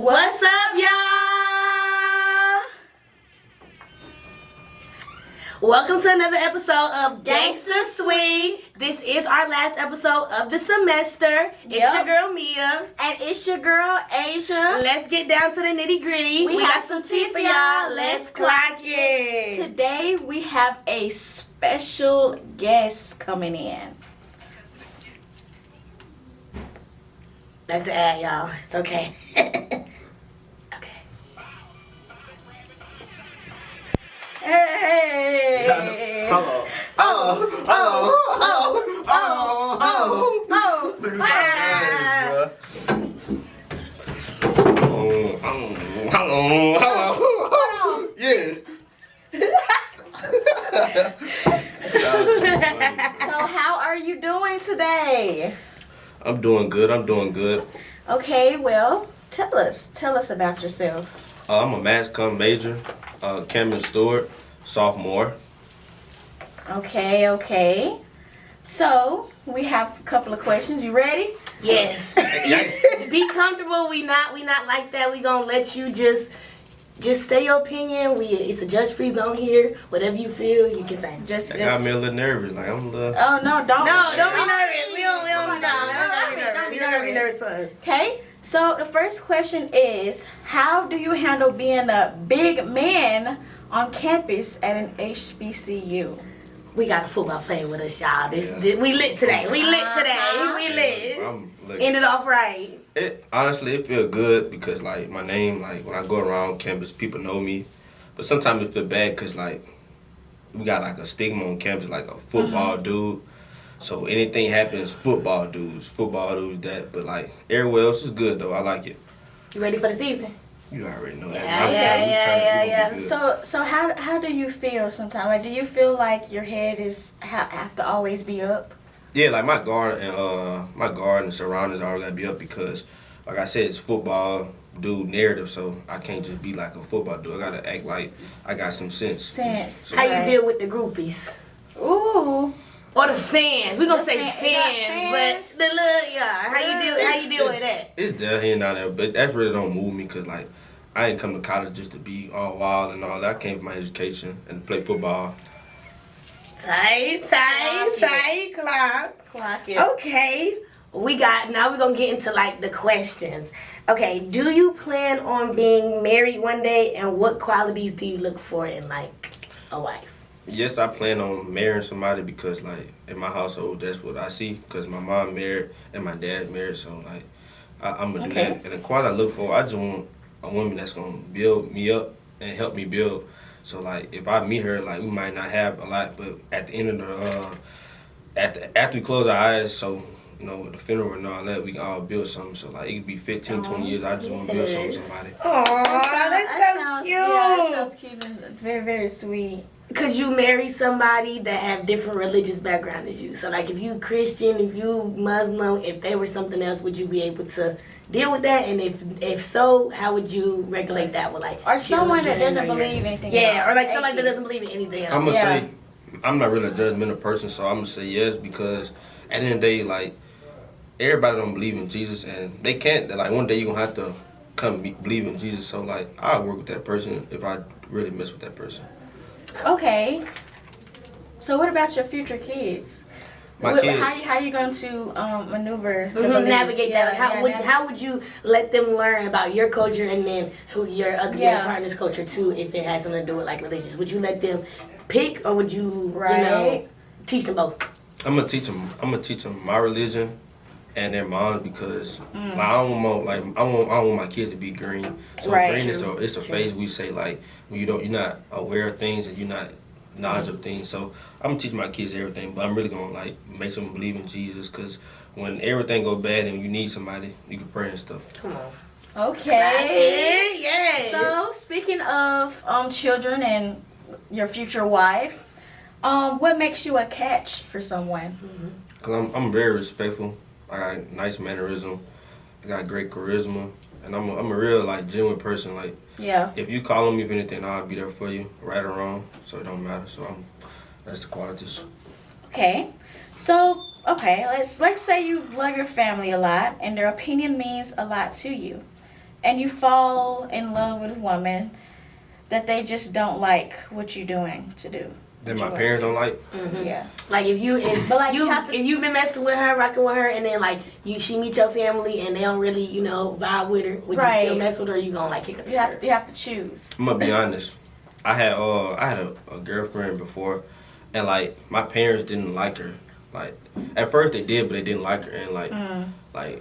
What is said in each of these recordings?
What's up, y'all? Welcome to another episode of Gangsta Sweet. This is our last episode of the semester. It's your girl Meya. And it's your girl Asia. Let's get down to the nitty gritty. We got some tea for y'all. Let's clock it. Today we have a special guest coming in. That's the ad, y'all. It's okay. Okay. Hey! Hello. Oh! Look at that hello. Yeah. So how are you doing today? I'm doing good. Okay, well, tell us about yourself. I'm a mass comm major, Cameron Stewart, sophomore. Okay. So, we have a couple of questions. You ready? Yes. Be comfortable. We not like that. We gonna let you just say your opinion. It's a judge-free zone here. Whatever you feel, you can say. That got me a little nervous. Like I'm a little. Oh no! Don't be nervous. We don't be nervous. Okay. So the first question is, how do you handle being a big man on campus at an HBCU? We got a football player with us, y'all. We lit today. We lit. Ended off right. Honestly, it feel good because like my name, like when I go around campus, people know me. But sometimes it feel bad because like we got like a stigma on campus, like a football dude. So anything happens, football dudes that. But like everywhere else is good though. I like it. You ready for the season? You already know that. Yeah. So how do you feel sometimes? Like, do you feel like your head have to always be up? Yeah, like my guard and surroundings always gotta be up because, like I said, it's football dude narrative. So I can't just be like a football dude. I gotta act like I got some sense. So, how you deal with the groupies? Ooh. Or the fans. We're gonna say fans, but the little how you deal with that? It's there here and there, but that really don't move me because like I ain't come to college just to be all wild and all that. I came for my education and to play football. Tight, Clock it. Okay. Now we're gonna get into like the questions. Okay, do you plan on being married one day, and what qualities do you look for in like a wife? Yes, I plan on marrying somebody because, like, in my household, that's what I see. Because my mom married and my dad married, so like, I'm gonna do that. And the quality I look for, I just want a woman that's gonna build me up and help me build. So like, if I meet her, like, we might not have a lot, but at the end of after we close our eyes, so you know, with the funeral and all that, we can all build something. So like, it could be 15, 20 years. I just want to build something with somebody. That sounds cute. Yeah, that sounds cute. It's very, very sweet. Could you marry somebody that have different religious background as you? So like if you Christian, if you Muslim, if they were something else, would you be able to deal with that? And if so, how would you regulate that with like or someone that doesn't believe anything? Yeah, or like somebody that doesn't believe in anything else. I'm gonna say I'm not really a judgmental person, so I'm gonna say yes because at the end of the day, like everybody don't believe in Jesus and they can't. Like one day you're gonna have to believe in Jesus. So like I'll work with that person if I really mess with that person. Okay. So what about your future kids? My kids. How are you going to maneuver, navigate that? How would you let them learn about your culture and then your partner's culture too, if it has something to do with like religious? Would you let them pick, or would you teach them both? I'm gonna teach them my religion and their moms because like, I don't want my kids to be green. So green is a phase we say like when you're not aware of things and you're not knowledgeable of things. So I'm gonna teach my kids everything, but I'm really gonna like make them believe in Jesus because when everything go bad and you need somebody, you can pray and stuff. Come on. Okay. Yeah. So speaking of children and your future wife, what makes you a catch for someone? Cause I'm very respectful. I got nice mannerism. I got great charisma, and I'm a real like genuine person. Like if you call on me for anything, I'll be there for you, right or wrong. So it don't matter. So that's the qualities. Okay, so let's say you love your family a lot, and their opinion means a lot to you. and you fall in love with a woman that they just don't like what you're doing to do. That my parents don't like. Yeah. Like if But like you you have to- if you've been messing with her, rocking with her, and then like she meet your family and they don't really vibe with her, would you Right. still mess with her? Or you gonna like kick her? You have to choose. I'm gonna be honest. I had a girlfriend before, and like my parents didn't like her. Like at first they did, but they didn't like her. And like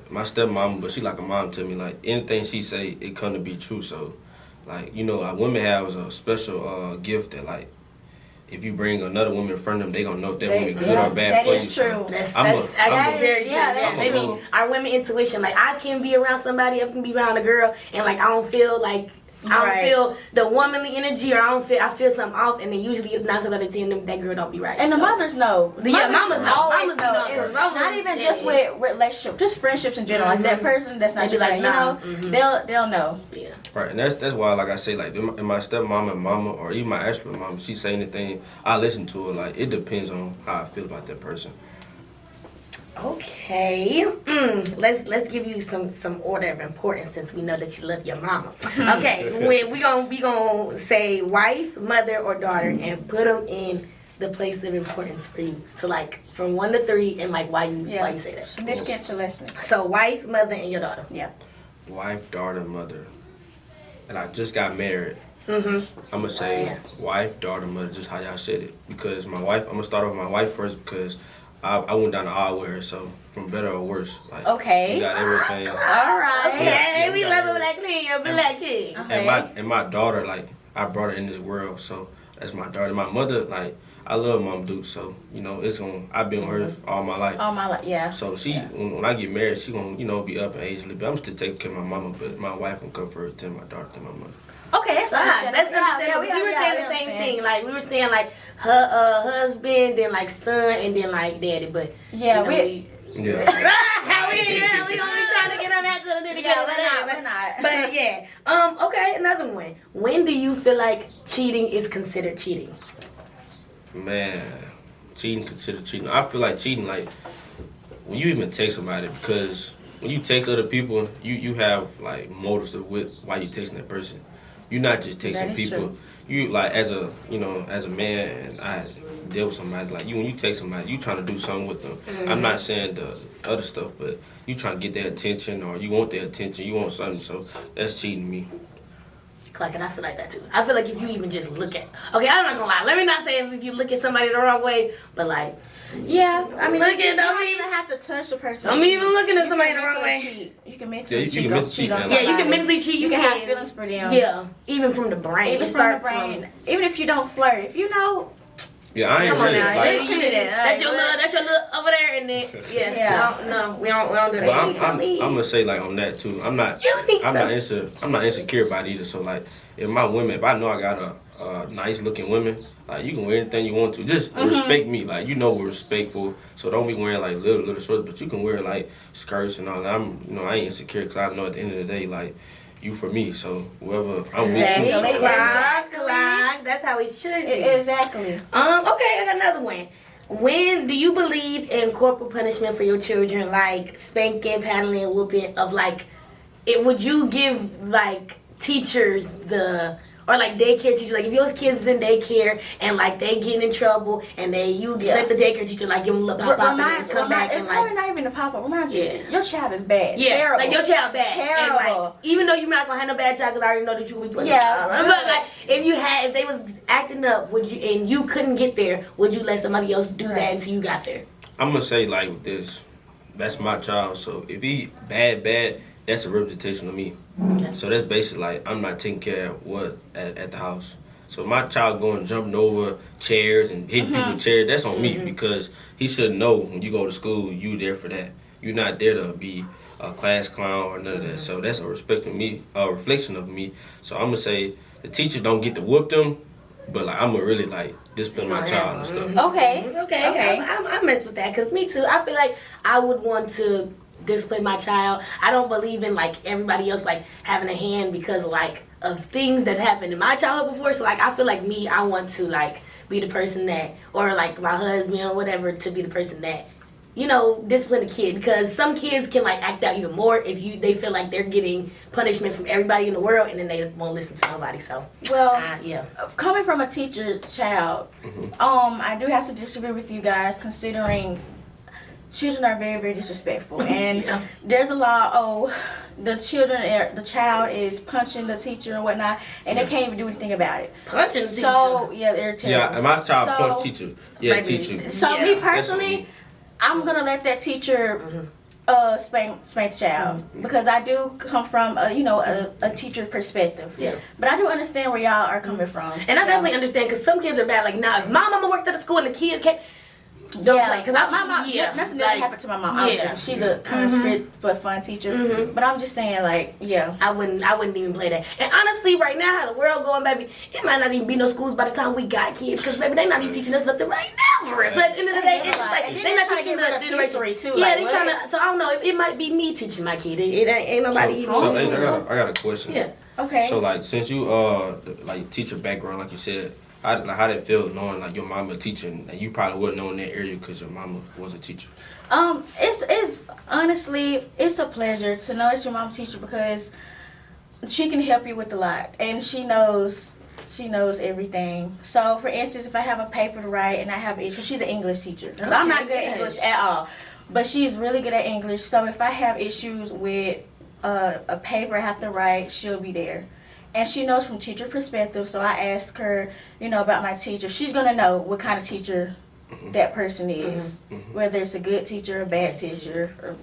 my stepmom, but she like a mom to me. Like anything she say, it come to be true. So like like women have a special gift that like if you bring another woman in front of them, they gonna know if that woman good or bad that for is you. So true. That's I'm actually very true. yeah, that's Maybe true. our women intuition. Like I can be around somebody, I can be around a girl, and like I don't feel like I don't feel the womanly energy, or I feel something off, and then usually 9 times out of 10 that girl don't be right. And the mothers know. Yeah, mamas know. always Mamas know. And Mamas not even know. just with relationships, just friendships in general. Like that person that's not They be just like, like, nah. they'll know. Yeah. Right, and that's why, like I say, like in my stepmom and mama, or even my actual mom, she say anything, I listen to her. Like it depends on how I feel about that person. Okay. Let's give you some order of importance since we know that you love your mama. Okay. we gonna say wife, mother, or daughter, and put them in the place of importance for you. So like from 1 to 3, and like why you say that. Significance to lesson. So wife, mother, and your daughter. Yeah. Wife, daughter, mother, and I just got married. I'm gonna say wife, daughter, mother, just how y'all said it. Because my wife, I'm gonna start off with my wife first because I went down the aisle with her, so from better or worse, like Okay. we got everything. All right. Okay, Yeah, we yeah, love yeah. a black queen, a black king. Okay. And my daughter, like I brought her in this world, so that's my daughter. My mother, like I love Mom Duke, so I've been with her all my life. All my life, yeah. So she, when I get married, she gonna be up in age a little bit. I'm still taking care of my mama, but my wife gonna come first, then my daughter, then my mother. Okay, that's That's understandable. understandable. We were saying the same thing. Like we were saying, like her husband, then like son, and then like daddy. But Yeah, we Yeah. we gonna be trying to get on that to the Yeah, we're not. But yeah. Okay, another one. When do you feel like cheating is considered cheating? Man, cheating considered cheating. I feel like cheating, like when you even text somebody, because when you text other people, you have like motives of why you texting that person. You're not just That texting is people. true. You like as a man, and I deal with somebody like you. When you text somebody, you trying to do something with them. I'm not saying the other stuff, but you trying to get their attention, or you want their attention. You want something, so that's cheating me. Like, and I feel like that too. I feel like if you even just look at, okay, I'm not gonna lie. Let me not say if you look at somebody the wrong way, but like, Yeah, I mean, Look you at- don't even have to touch the person. I'm even looking at You somebody can the wrong mentally way. cheat. You can mentally Yeah, you cheat. can mentally cheat, on man. yeah, you somebody. can mentally cheat. You can have feelings for them. Yeah, even from the brain. Even It from the start brain. Even if you don't flirt. If you know, Yeah, I ain't Come on saying now, like. you cheated. That's your Like, little over there, and then Yeah. no, we don't do that. But I'm gonna say like on that too. I'm not insecure about it either. So like if I know I got a nice looking woman, like you can wear anything you want to. Just respect me. Like we're respectful. So don't be wearing like little shorts, but you can wear like skirts and all that. I ain't insecure because I know at the end of the day like you for me. So whoever I'm Exactly. with you. So, like, Clock. That's how it should be. exactly. Okay, I got another one. When do you believe in corporal punishment for your children, like spanking, paddling, whooping? Would you give like teachers or like daycare teachers, like if your kids is in daycare and like they getting in trouble and let the daycare teacher like give them a little pop and then come back and probably like not even a pop up. Remind you, Yeah. your child is bad. yeah, Terrible. like your child bad. And Terrible. like, even though you're not gonna have no bad child, because I already know that you would. Yeah. But like, if they was acting up, would you and you couldn't get there, would you let somebody else do that until you got there? I'm gonna say like with this, that's my child. So if he bad, that's a representation of me. Okay. So that's basically like I'm not taking care of what at the house. So my child going jumping over chairs and hitting people with chairs, that's on me because he should know when you go to school you there for that. You're not there to be a class clown or none of that. So that's a reflection of me. So I'm gonna say the teacher don't get to whoop them, but like I'm gonna really like discipline my child and stuff. Okay. I mess with that because me too. I feel like I would want to discipline my child. I don't believe in like everybody else like having a hand because like of things that happened in my childhood before. So like I feel like I want to like be the person that, or like my husband or whatever, to be the person that discipline a kid, because some kids can like act out even more if they feel like they're getting punishment from everybody in the world, and then they won't listen to nobody. So yeah, coming from a teacher's child, I do have to disagree with you guys, considering children are very, very disrespectful, and there's a law. The child is punching the teacher and whatnot, and they can't even do anything about it. Punching so teacher. Yeah, they're terrible. Yeah, and my child punched teacher. Yeah, teacher. So me personally, I'm gonna let that teacher spank the child, because I do come from a teacher perspective. Yeah. But I do understand where y'all are coming from. And I definitely understand, because some kids are bad. Like, now, if my mama worked at a school and the kids can't. Don't play, because my mom, nothing ever happened to my mom. Honestly. She's a kind of spirit but fun teacher. But I'm just saying, like, I wouldn't even play that. And honestly, right now, how the world going, baby, it might not even be no schools by the time we got kids, because baby, they not even teaching us nothing right now for us. So at the end of the day, it's like they not teaching us history too. Yeah, they trying to. So I don't know. It might be me teaching my kid. It ain't nobody even. So I got a question. Yeah. Okay. So like, since you like teacher background, like you said. How did it feel knowing like your mama teaching, and you probably wouldn't know in that area because your mama was a teacher? It's honestly, it's a pleasure to know that your mom's teacher, because she can help you with a lot, and she knows everything. So for instance, if I have a paper to write and I have issues, she's an English teacher, because I'm not good at English at all, but she's really good at English. So if I have issues with a paper I have to write, she'll be there. And she knows from teacher perspective, so I ask her, about my teacher. She's gonna know what kind of teacher that person is, whether it's a good teacher, a bad teacher, or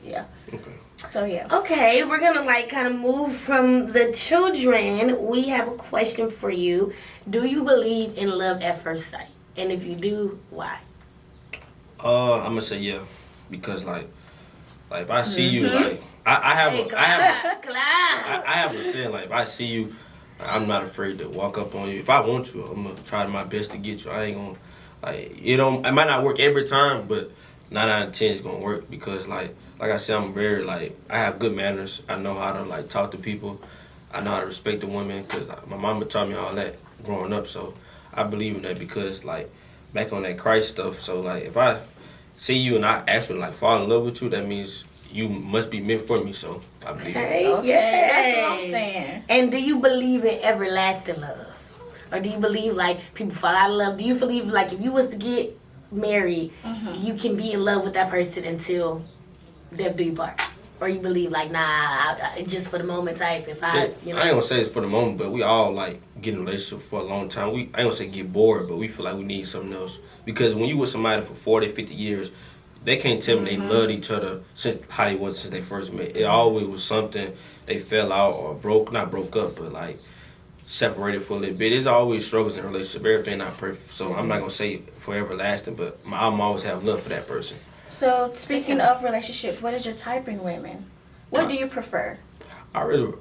Okay. So Okay, we're gonna kind of move from the children. We have a question for you. Do you believe in love at first sight? And if you do, why? I'm gonna say yeah, because like if I see you, like I have a saying, like if I see you, I'm not afraid to walk up on you. If I want you, I'm gonna try my best to get you. I ain't gonna it might not work every time, but 9 out of 10 is gonna work, because like I said, I'm very I have good manners. I know how to talk to people. I know how to respect the women, because my mama taught me all that growing up. So I believe in that, because back on that Christ stuff. So if I see you and I actually fall in love with you, that means you must be meant for me. So I believe it. Okay, that's what I'm saying. And do you believe in everlasting love, or do you believe people fall out of love? Do you believe if you was to get married, you can be in love with that person until death do you part? Or you believe just for the moment type? If I ain't gonna say it's for the moment, but we all get in a relationship for a long time. I ain't gonna say get bored, but we feel like we need something else, because when you with somebody for 40, 50 years, they can't tell me they loved each other since how they was since they first met. It always was something they fell out or not broke up, but separated for a little bit. There's always struggles in a relationship. Everything not perfect, so I'm not gonna say forever lasting, but I'm always have love for that person. So speaking of relationships, what is your type in women? What do you prefer? I really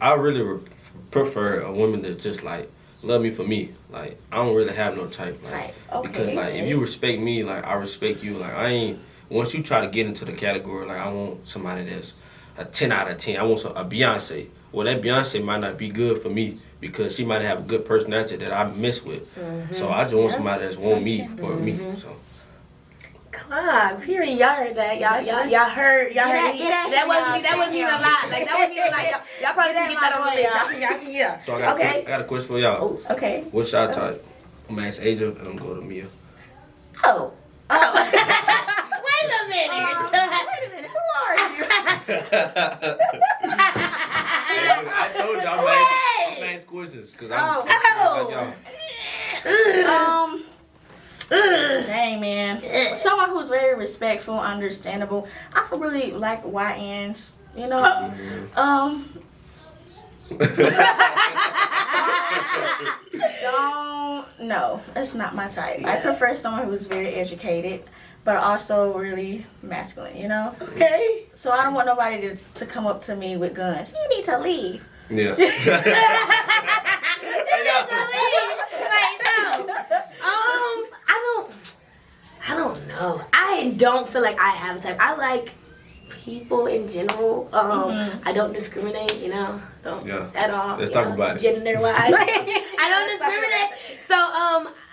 prefer a woman that just love me for me. I don't really have no type. Okay. Because if you respect me, I respect you. I ain't. Once you try to get into the category, I want somebody that's a 10 out of 10. I want a Beyonce. Well, that Beyonce might not be good for me, because she might have a good personality that I mess with. So I just want somebody that's want me for me. So. Clock, period. Y'all heard that. Y'all heard. That wasn't even a lot. That wasn't even y'all probably didn't get that on the list. Y'all can get. So I got a question for y'all. Oh, okay. What's y'all type? I'm gonna ask Asia, and I'm gonna go to Meya. Oh. Wait a minute. Who are you? I told you I'm gonna ask questions, because dang, man. Someone who's very respectful, understandable. I don't really like YNs, No, that's not my type. I prefer someone who's very educated, but also really masculine, Okay. So I don't want nobody to come up to me with guns. You need to leave. Yeah. I don't know. I don't feel like I have a type. I like people in general. I don't discriminate, don't at all. Let's talk about it. Gender wise. I don't discriminate. So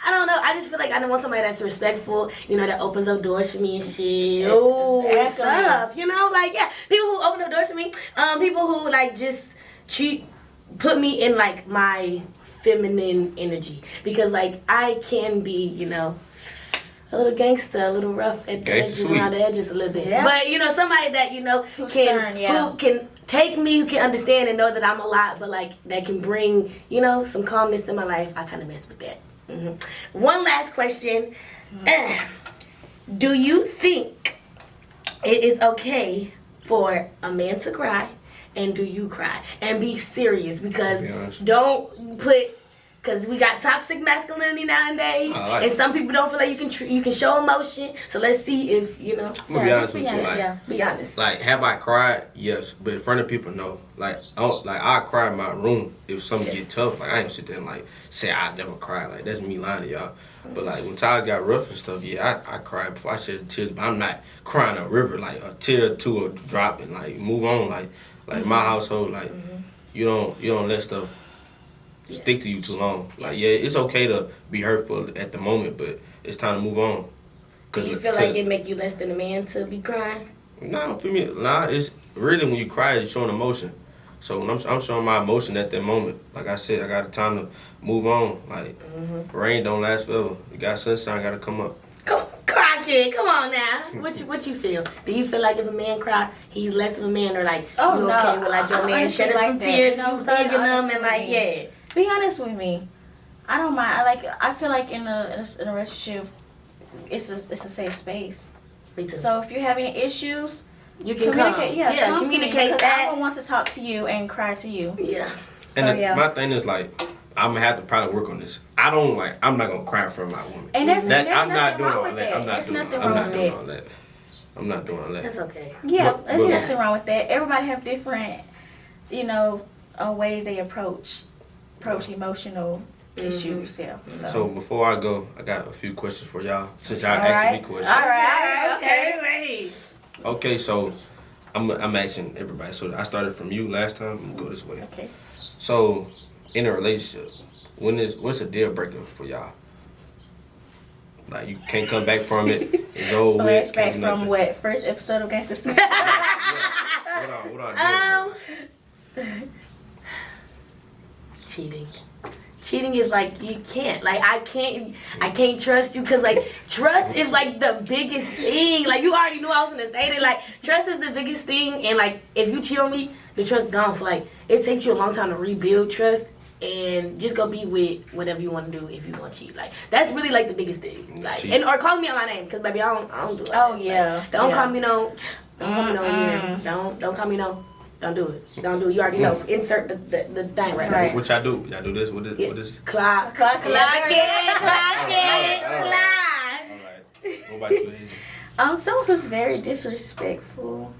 I don't know. I just feel like I don't want somebody that's respectful, you know, that opens up doors for me and shit. Oh, Exactly. stuff, you know, like, yeah, people who open up doors for me, people who, like, just put me in, like, my feminine energy. Because, like, I can be, you know, a little gangster, a little rough at the edges, around the edges a little bit. Yeah. But, you know, somebody that, you know, Who can take me, who can understand and know that I'm a lot, but, like, that can bring, you know, some calmness in my life. I kind of mess with that. One last question. Do you think it is okay for a man to cry, and do you cry? And be serious, because don't put... Because we got toxic masculinity nowadays, and some people don't feel like you can show emotion. So let's see if, you know. I'm gonna be honest with you. Be honest. Like, have I cried? Yes, but in front of people, no. Like, I cry in my room if something get tough. Like, I ain't sit there and like say I never cry. Like, that's me lying to y'all. But like when Tyler got rough and stuff, yeah, I cried before I shed tears. But I'm not crying a river, like a tear or two or dropping. Like, move on. Like my household, like you don't let stuff stick to you too long. Like, yeah, it's okay to be hurtful at the moment, but it's time to move on. Do you feel like it make you less than a man to be crying? Nah, for me, it's really when you cry, it's showing emotion. So when I'm showing my emotion at that moment, like I said, I got time to move on. Like, rain don't last forever. You got sunshine, got to come up. Cry, kid. Come on now. What you feel? Do you feel like if a man cry, he's less of a man, or like you okay with like your man shedding some tears, you hugging them, and like Be honest with me. I don't mind. I feel like in a relationship, it's a safe space. Me too. So if you have any issues, you can communicate. Come communicate that. I don't want to talk to you and cry to you. Yeah. And my thing is like, I'm gonna have to probably work on this. I'm not gonna cry in front of my woman. And there's I'm not nothing doing wrong all with that. that. I'm not There's doing nothing all wrong with that. I'm not doing all that. That's okay. Yeah, there's but nothing wrong with that. Everybody have different, you know, ways they approach emotional issues. Yeah. So before I go, I got a few questions for y'all. Since y'all All asking right. me questions. All right. Okay. Okay, so I'm asking everybody. So I started from you last time. I'm gonna go this way. Okay. So in a relationship, what's a deal breaker for y'all? Like, you can't come back from it. It's over with. Flashbacks from what? First episode of GANGSTA. What are Cheating is like, you can't, like, I can't trust you, because like trust is like the biggest thing. Like, you already knew I was gonna say that. Like, trust is the biggest thing, and like if you cheat on me, the trust is gone. So like it takes you a long time to rebuild trust, and just go be with whatever you want to do if you want to cheat. Like, that's really like the biggest thing. Like, or call me out my name, because baby, I don't do it. Oh yeah. Like, don't call me no. Don't call me no. Don't call me no. Don't do it. Don't do it. You already know. Insert the thing right now. What y'all do? Y'all do this? What is? Clock it. All right. What about you, Hazel? Someone who's very disrespectful.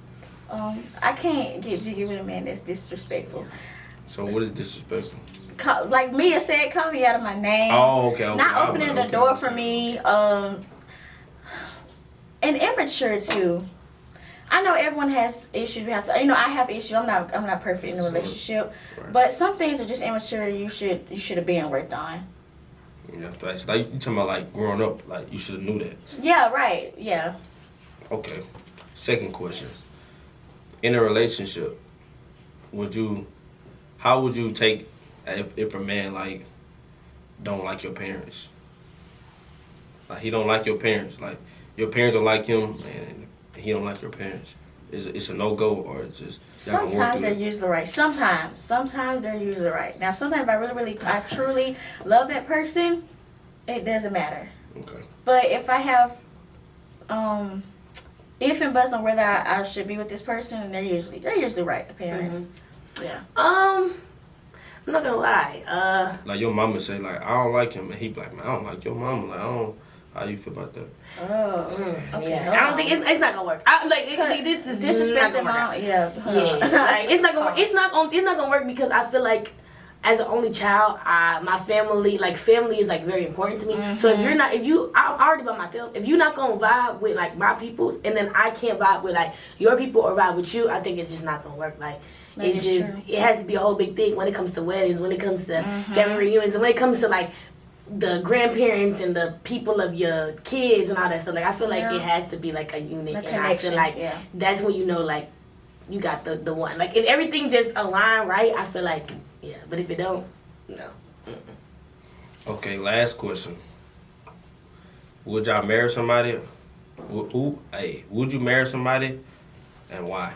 I can't get jiggy with a man that's disrespectful. So what is disrespectful? Like Meya said, call me out of my name. Oh, okay. Not opening the door for me. And immature too. I know everyone has issues. We have to, I have issues. I'm not perfect in a relationship, but some things are just immature. You should have been worked on. Yeah, that's like you talking about like growing up. Like, you should have knew that. Yeah. Right. Yeah. Okay. Second question. In a relationship, how would you take if a man like don't like your parents? Like, he don't like your parents. Like, your parents don't like him, and he don't like your parents. It's a no-go, or it's just... Sometimes they're usually right. Sometimes they're usually right. Now, sometimes if I truly love that person, it doesn't matter. Okay. But if I have, if and buts on whether I should be with this person, they're usually right, the parents. Yeah. I'm not gonna lie. Like, your mama say, like, I don't like him, and he be like, man, I don't like your mama. Like, I don't... How you feel about that? Okay. Yeah. I don't think it's not gonna work. This is disrespect not gonna work. Yeah. Like, it's not gonna work. It's not gonna work, because I feel like, as an only child, my family is like very important to me. So I'm already by myself. If you're not gonna vibe with like my peoples, and then I can't vibe with like your people or vibe with you, I think it's just not gonna work. Like, it has to be a whole big thing when it comes to weddings, when it comes to family reunions, and when it comes to like the grandparents and the people of your kids and all that stuff. Like I feel like Yeah. it has to be like a unit, The and I connection, feel like yeah. that's when you know like you got the one. Like if everything just align right, I feel like yeah. But if it don't, no. Okay, last question. Would y'all marry somebody? Would you marry somebody, and why?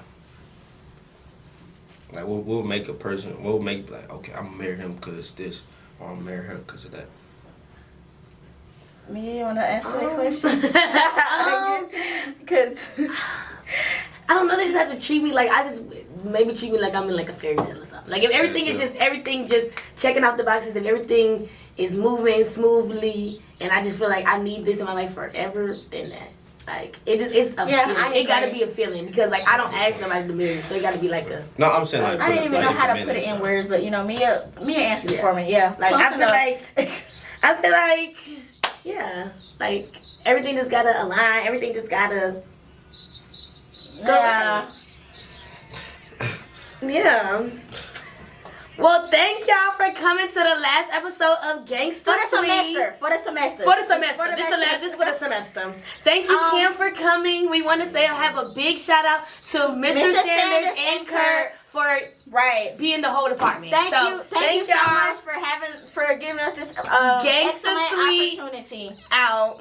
Like, what would make a person? What would make like, okay, I'm gonna marry him because this, or I'm gonna marry her because of that? Me, you wanna answer that question? Because I don't know. They just have to treat me like maybe treat me like I'm in like a fairy tale or something. Like if everything is just checking off the boxes, if everything is moving smoothly, and I just feel like I need this in my life forever, then that like it's a feeling. It gotta be a feeling because like I don't ask nobody to marry, so it gotta be like a. No, I'm saying like I didn't even know how to put it in words, but you know, Mia answered it for me. Yeah, Like close I feel like yeah, like everything just gotta align. Everything just gotta. Yeah. Yeah. Well, thank y'all for coming to the last episode of GANGSTA For the semester. This for the semester. Thank you, Kim, for coming. We want to say have a big shout out to Mr. Sanders and Kurt for being the whole department. Thank you so y'all. much for giving us this Gangsta excellent Suite opportunity. Out.